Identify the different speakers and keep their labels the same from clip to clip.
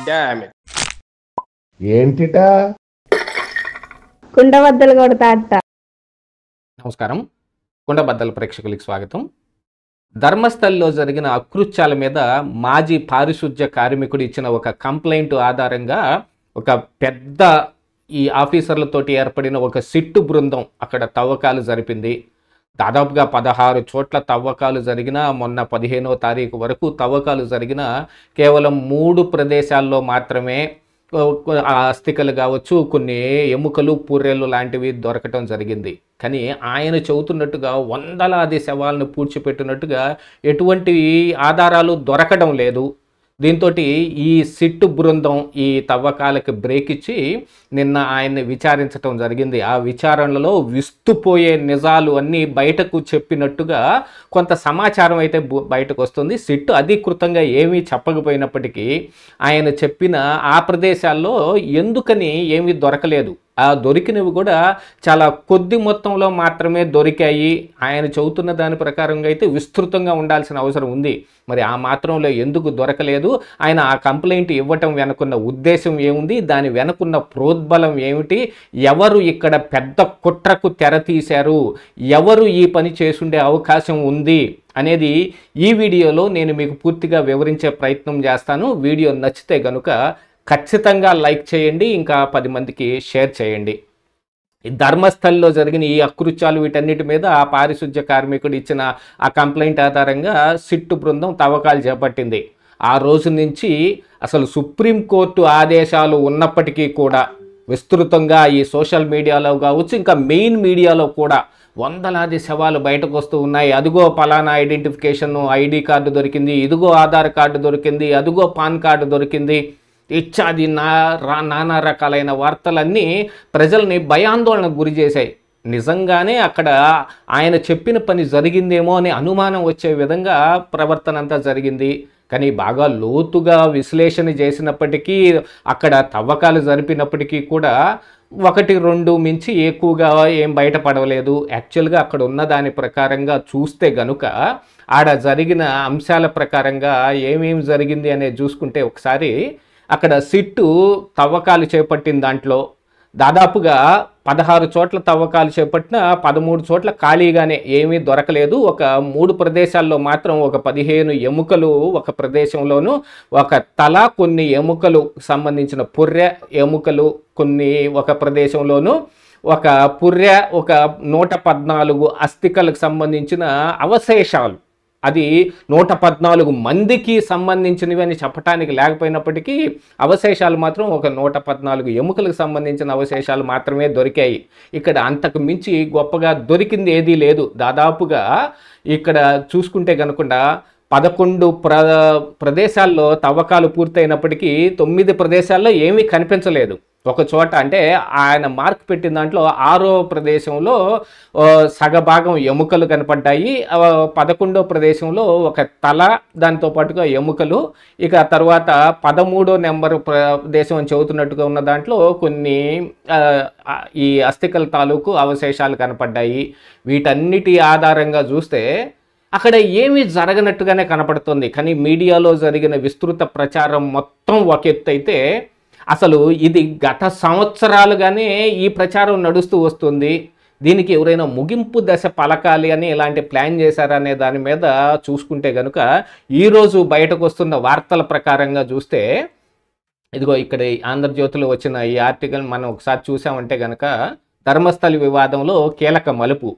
Speaker 1: Damn it.
Speaker 2: ఏంటిటా
Speaker 3: కుండబద్దలు కొడతా అత్త.
Speaker 4: నమస్కారం. కుండబద్దల ప్రేక్షకులకు స్వాగతం. ధర్మస్థల్లో జరిగిన అకృత్యాల మీద మాజీ పారిశుధ్య కార్మికుడు ఇచ్చిన ఒక కంప్లైంట్ ఆధారంగా ఒక పెద్ద ఈ ఆఫీసర్లతోటి ఏర్పడిన ఒక సిట్టు బృందం అక్కడ తవ్వకాలు జరిపింది. దాదాపుగా 16 చోట్ల తవ్వకాలు జరిగిన, మొన్న 15వ తారీఖు వరకు తవ్వకాలు జరిగిన కేవలం 3 ప్రదేశాల్లో మాత్రమే ఆ అస్థికలు కావచ్చు, కొన్ని ఎముకలు, పూర్రెలు లాంటివి దొరకటం జరిగింది. కానీ ఆయన చెబుతున్నట్టుగా వందలాది శవాలను పూడ్చిపెట్టినట్టుగా ఎటువంటి ఆధారాలు దొరకడం లేదు. దీంతో ఈ సిట్టు బృందం ఈ తవ్వకాలకు బ్రేక్ ఇచ్చి నిన్న ఆయన్ని విచారించడం జరిగింది. ఆ విచారణలో విస్తుపోయే నిజాలు అన్నీ బయటకు చెప్పినట్టుగా కొంత సమాచారం అయితే బయటకు వస్తుంది. సిట్టు అధికృతంగా ఏమీ చెప్పకపోయినప్పటికీ ఆయన చెప్పిన ఆ ప్రదేశాల్లో ఎందుకని ఏమీ దొరకలేదు, ఆ దొరికినవి కూడా చాలా కొద్ది మొత్తంలో మాత్రమే దొరికాయి. ఆయన చెబుతున్న దాని ప్రకారంగా అయితే విస్తృతంగా ఉండాల్సిన అవసరం ఉంది. మరి ఆ మాత్రంలో ఎందుకు దొరకలేదు, ఆయన ఆ కంప్లైంట్ ఇవ్వటం వెనుకున్న ఉద్దేశం ఏముంది, దాని వెనుకున్న ప్రోద్బలం ఏమిటి, ఎవరు ఇక్కడ పెద్ద కుట్రకు తెర తీశారు, ఎవరు ఈ పని చేసుండే అవకాశం ఉంది అనేది ఈ వీడియోలో నేను మీకు పూర్తిగా వివరించే ప్రయత్నం చేస్తాను. వీడియో నచ్చితే కనుక ఖచ్చితంగా లైక్ చేయండి, ఇంకా 10 మందికి షేర్ చేయండి. ధర్మస్థల్లో జరిగిన ఈ అకృత్యాలు వీటన్నిటి మీద ఆ పారిశుధ్య కార్మికుడు ఇచ్చిన ఆ కంప్లైంట్ ఆధారంగా సిట్టు బృందం తవ్వకాలు చేపట్టింది. ఆ రోజు నుంచి అసలు సుప్రీంకోర్టు ఆదేశాలు ఉన్నప్పటికీ కూడా విస్తృతంగా ఈ సోషల్ మీడియాలో కావచ్చు, ఇంకా మెయిన్ మీడియాలో కూడా వందలాది శవాలు బయటకు వస్తూ ఉన్నాయి. అదిగో పలానా ఐడెంటిఫికేషన్ ఐడి కార్డు దొరికింది, ఇదిగో ఆధార్ కార్డు దొరికింది, అదిగో పాన్ కార్డు దొరికింది, ఇచ్చాది నానా రకాలైన వార్తలన్నీ ప్రజల్ని భయాందోళనకు గురి చేశాయి. నిజంగానే అక్కడ ఆయన చెప్పిన పని జరిగిందేమో అనే అనుమానం వచ్చే విధంగా ప్రవర్తన అంతా జరిగింది. కానీ బాగా లోతుగా విశ్లేషణ చేసినప్పటికీ, అక్కడ తవ్వకాలు జరిపినప్పటికీ కూడా 1-2 మించి ఎక్కువగా ఏం బయటపడలేదు. యాక్చువల్గా అక్కడ ఉన్న దాని ప్రకారంగా చూస్తే గనుక ఆడ జరిగిన అంశాల ప్రకారంగా ఏమేమి జరిగింది అనేది చూసుకుంటే, ఒకసారి అక్కడ సిట్టు తవ్వకాలు చేపట్టిన దాంట్లో దాదాపుగా 16 చోట్ల తవ్వకాలు చేపట్టిన 13 చోట్ల ఖాళీగానే ఏమీ దొరకలేదు. ఒక 3 ప్రదేశాల్లో మాత్రం ఒక 15 ఎముకలు ఒక ప్రదేశంలోను, ఒక తల, కొన్ని ఎముకలు సంబంధించిన పుర్రె ఎముకలు కొన్ని ఒక ప్రదేశంలోను, ఒక పుర్రె, ఒక 114 అస్థికలకు సంబంధించిన అవశేషాలు, అది 114 మందికి సంబంధించినవి అని చెప్పడానికి లేకపోయినప్పటికీ అవశేషాలు మాత్రం ఒక 114 ఎముకలకు సంబంధించిన అవశేషాలు మాత్రమే దొరికాయి. ఇక్కడ అంతకు మించి గొప్పగా దొరికింది ఏదీ లేదు. దాదాపుగా ఇక్కడ చూసుకుంటే కనుక 11 ప్రదేశాల్లో తవ్వకాలు పూర్తయినప్పటికీ 9 ప్రదేశాల్లో ఏమీ కనిపించలేదు. ఒక చోట అంటే ఆయన మార్క్ పెట్టిన దాంట్లో 6వ ప్రదేశంలో సగభాగం ఎముకలు కనపడ్డాయి. 11వ ప్రదేశంలో ఒక తల, దాంతో పాటుగా ఎముకలు. ఇక తర్వాత 13వ నెంబర్ ప్రదేశం అని చెబుతున్నట్టుగా ఉన్న దాంట్లో కొన్ని ఈ అస్థికల తాలూకు అవశేషాలు కనపడ్డాయి. వీటన్నిటి ఆధారంగా చూస్తే అక్కడ ఏమీ జరగనట్టుగానే కనపడుతుంది. కానీ మీడియాలో జరిగిన విస్తృత ప్రచారం మొత్తం ఒక ఎత్తు అయితే, అసలు ఇది గత సంవత్సరాలుగానే ఈ ప్రచారం నడుస్తూ వస్తుంది. దీనికి ఎవరైనా ముగింపు దశ పలకాలి అని ఇలాంటి ప్లాన్ చేశారనే దాని మీద చూసుకుంటే కనుక ఈరోజు బయటకు వస్తున్న వార్తల ప్రకారంగా చూస్తే, ఇదిగో ఇక్కడ ఆంధ్రజ్యోతిలో వచ్చిన ఈ ఆర్టికల్ మనం ఒకసారి చూసామంటే కనుక, ధర్మస్థలి వివాదంలో కీలక మలుపు,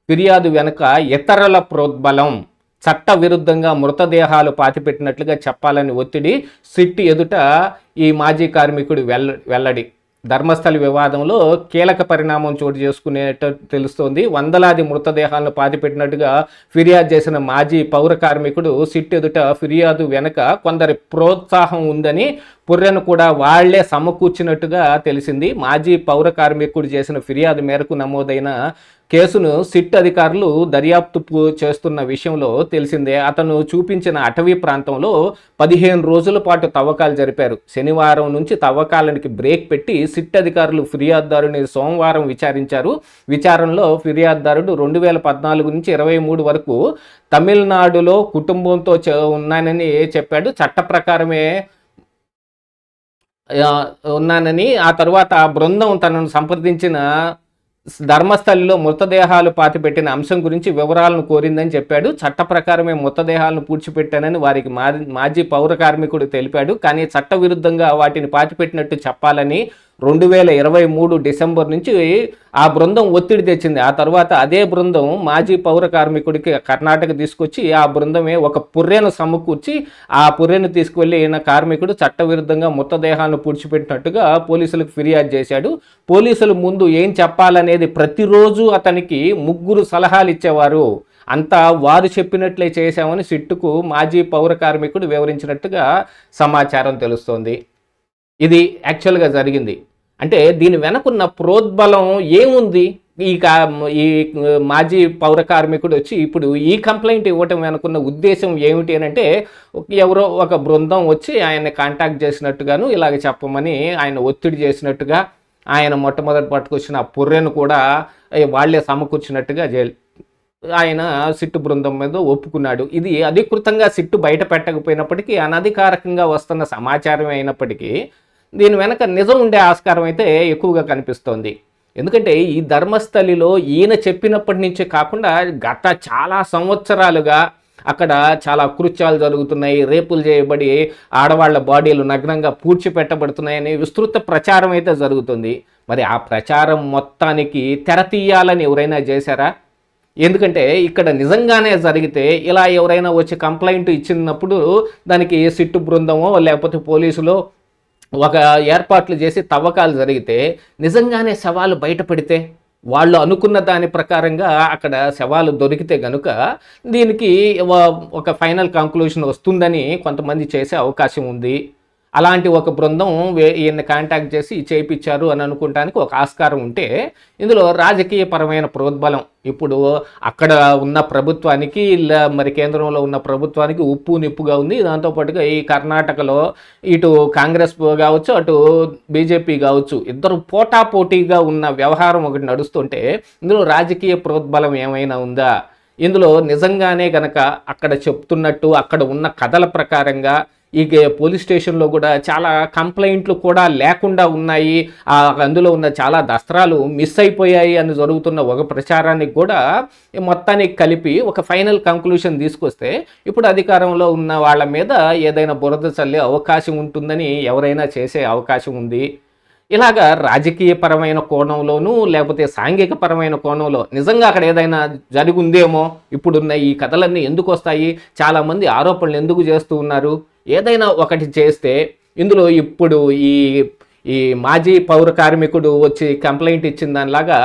Speaker 4: ఫిర్యాదు వెనుక ఇతరుల ప్రోద్బలం, చట్ట విరుద్ధంగా మృతదేహాలు పాతిపెట్టినట్లుగా చెప్పాలని ఒత్తిడి, సిట్టు ఎదుట ఈ మాజీ కార్మికుడు వెల్లడి. ధర్మస్థలి వివాదంలో కీలక పరిణామం చోటు చేసుకునేట్టు తెలుస్తోంది. వందలాది మృతదేహాలను పాతిపెట్టినట్టుగా ఫిర్యాదు చేసిన మాజీ పౌర కార్మికుడు సిట్టు ఎదుట ఫిర్యాదు వెనుక కొందరి ప్రోత్సాహం ఉందని, పుర్రెను కూడా వాళ్లే సమకూర్చినట్టుగా తెలిసింది. మాజీ పౌర కార్మికుడు చేసిన ఫిర్యాదు మేరకు నమోదైన కేసును సిట్ అధికారులు దర్యాప్తు చేస్తున్న విషయంలో తెలిసిందే. అతను చూపించిన అటవీ ప్రాంతంలో 15 రోజుల పాటు తవ్వకాలు జరిపారు. శనివారం నుంచి తవ్వకాలనికి బ్రేక్ పెట్టి సిట్ అధికారులు ఫిర్యాదుదారుని సోమవారం విచారించారు. విచారణలో ఫిర్యాదుదారుడు 2014 నుంచి 23 వరకు తమిళనాడులో కుటుంబంతో ఉన్నానని చెప్పాడు. చట్ట ప్రకారమే ఆ, ఉన్నానని, ఆ తర్వాత ఆ బృందం తనను సంప్రదించిన ధర్మస్థలిలో మృతదేహాలు పాతిపెట్టిన అంశం గురించి వివరాలను కోరిందని చెప్పాడు. చట్ట ప్రకారమే మృతదేహాలను పూడ్చిపెట్టానని వారికి మాజీ పౌర కార్మికుడు తెలిపాడు. కానీ చట్టవిరుద్ధంగా వాటిని పాతిపెట్టినట్టు చెప్పాలని 2023 డిసెంబర్ నుంచి ఆ బృందం ఒత్తిడి తెచ్చింది. ఆ తర్వాత అదే బృందం మాజీ పౌర కార్మికుడికి కర్ణాటక తీసుకొచ్చి ఆ బృందమే ఒక పుర్రెను సమకూర్చి ఆ పుర్రెను తీసుకువెళ్ళి ఈయన కార్మికుడు చట్టవిరుద్ధంగా మృతదేహాలను పూడ్చిపెట్టినట్టుగా పోలీసులకు ఫిర్యాదు చేశాడు. పోలీసుల ముందు ఏం చెప్పాలనేది ప్రతిరోజు అతనికి 3 సలహాలు ఇచ్చేవారు. అంతా వారు చెప్పినట్లే చేశామని సిట్టుకు మాజీ పౌర కార్మికుడు వివరించినట్టుగా సమాచారం తెలుస్తోంది. ఇది యాక్చువల్గా జరిగింది. అంటే దీని వెనకున్న ప్రోద్బలం ఏముంది? ఈ మాజీ పౌర కార్మికుడు వచ్చి ఇప్పుడు ఈ కంప్లైంట్ ఇవ్వటం వెనుకున్న ఉద్దేశం ఏమిటి అని అంటే, ఎవరో ఒక బృందం వచ్చి ఆయన్ని కాంటాక్ట్ చేసినట్టుగాను, ఇలాగ చెప్పమని ఆయన ఒత్తిడి చేసినట్టుగా, ఆయన మొట్టమొదటి పట్టుకొచ్చిన ఆ పుర్రెను కూడా వాళ్లే సమకూర్చినట్టుగా ఆయన సిట్టు బృందం మీద ఒప్పుకున్నాడు. ఇది అధికృతంగా సిట్టు బయట పెట్టకపోయినప్పటికీ, అనధికారికంగా వస్తున్న సమాచారం అయినప్పటికీ దీని వెనక నిజం ఉండే ఆస్కారం అయితే ఎక్కువగా కనిపిస్తోంది. ఎందుకంటే ఈ ధర్మస్థలిలో ఈయన చెప్పినప్పటి నుంచే కాకుండా గత చాలా సంవత్సరాలుగా అక్కడ చాలా అకృత్యాలు జరుగుతున్నాయి, రేపులు చేయబడి ఆడవాళ్ల బాడీలు నగ్నంగా పూడ్చిపెట్టబడుతున్నాయని విస్తృత ప్రచారం అయితే జరుగుతుంది. మరి ఆ ప్రచారం మొత్తానికి తెర తీయాలని ఎవరైనా చేశారా? ఎందుకంటే ఇక్కడ నిజంగానే జరిగితే ఇలా ఎవరైనా వచ్చి కంప్లైంట్ ఇచ్చినప్పుడు దానికి సిట్టు బృందమో లేకపోతే పోలీసులో ఒక ఏర్పాట్లు చేసి తవ్వకాలు జరిగితే, నిజంగానే శవాలు బయటపడితే, వాళ్ళు అనుకున్న దాని ప్రకారంగా అక్కడ శవాలు దొరికితే గనుక దీనికి ఒక ఫైనల్ కంక్లూషన్ వస్తుందని కొంతమంది చేసే అవకాశం ఉంది. అలాంటి ఒక బృందం ఈయన్ని కాంటాక్ట్ చేసి చేయించారు అని అనుకుంటానికి ఒక ఆస్కారం ఉంటే, ఇందులో రాజకీయపరమైన ప్రోద్బలం ఇప్పుడు అక్కడ ఉన్న ప్రభుత్వానికి మరి కేంద్రంలో ఉన్న ప్రభుత్వానికి ఉప్పు నిప్పుగా ఉంది. దాంతోపాటుగా ఈ కర్ణాటకలో ఇటు కాంగ్రెస్ కావచ్చు, అటు బీజేపీ కావచ్చు, ఇద్దరు పోటాపోటీగా ఉన్న వ్యవహారం ఒకటి నడుస్తుంటే ఇందులో రాజకీయ ప్రోద్బలం ఏమైనా ఉందా? ఇందులో నిజంగానే గనక అక్కడ చెప్తున్నట్టు అక్కడ ఉన్న కథల ప్రకారంగా ఈ పోలీస్ స్టేషన్లో కూడా చాలా కంప్లైంట్లు కూడా లేకుండా ఉన్నాయి, అందులో ఉన్న చాలా దస్త్రాలు మిస్ అయిపోయాయి అని జరుగుతున్న ఒక ప్రచారానికి కూడా మొత్తానికి కలిపి ఒక ఫైనల్ కంక్లూషన్ తీసుకొస్తే ఇప్పుడు అధికారంలో ఉన్న వాళ్ళ మీద ఏదైనా బురద చల్లే అవకాశం ఉంటుందని ఎవరైనా చేసే అవకాశం ఉంది. ఇలాగా రాజకీయపరమైన కోణంలోనూ లేకపోతే సాంఘికపరమైన కోణంలో నిజంగా అక్కడ ఏదైనా జరిగి ఉందేమో, ఇప్పుడున్న ఈ కథలన్నీ ఎందుకు వస్తాయి, చాలామంది ఆరోపణలు ఎందుకు చేస్తూ ఉన్నారు, ఏదైనా ఒకటి చేస్తే ఇందులో ఇప్పుడు ఈ మాజీ పౌర కార్మికుడు వచ్చి కంప్లైంట్ ఇచ్చిన దానిలాగా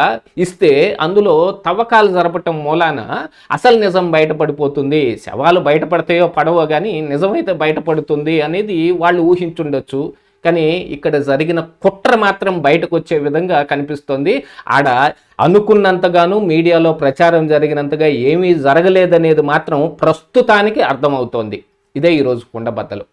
Speaker 4: ఇస్తే అందులో తవ్వకాలు జరపటం మూలాన అసలు నిజం బయటపడిపోతుంది. శవాలు బయటపడతాయో పడవో కానీ నిజమైతే బయటపడుతుంది అనేది వాళ్ళు ఊహించుండొచ్చు. కానీ ఇక్కడ జరిగిన కుట్ర మాత్రం బయటకు వచ్చే విధంగా కనిపిస్తోంది. ఆడ అనుకున్నంతగాను మీడియాలో ప్రచారం జరిగినంతగా ఏమీ జరగలేదనేది మాత్రం ప్రస్తుతానికి అర్థమవుతోంది. ఇదే ఈరోజు కుండబద్దలు.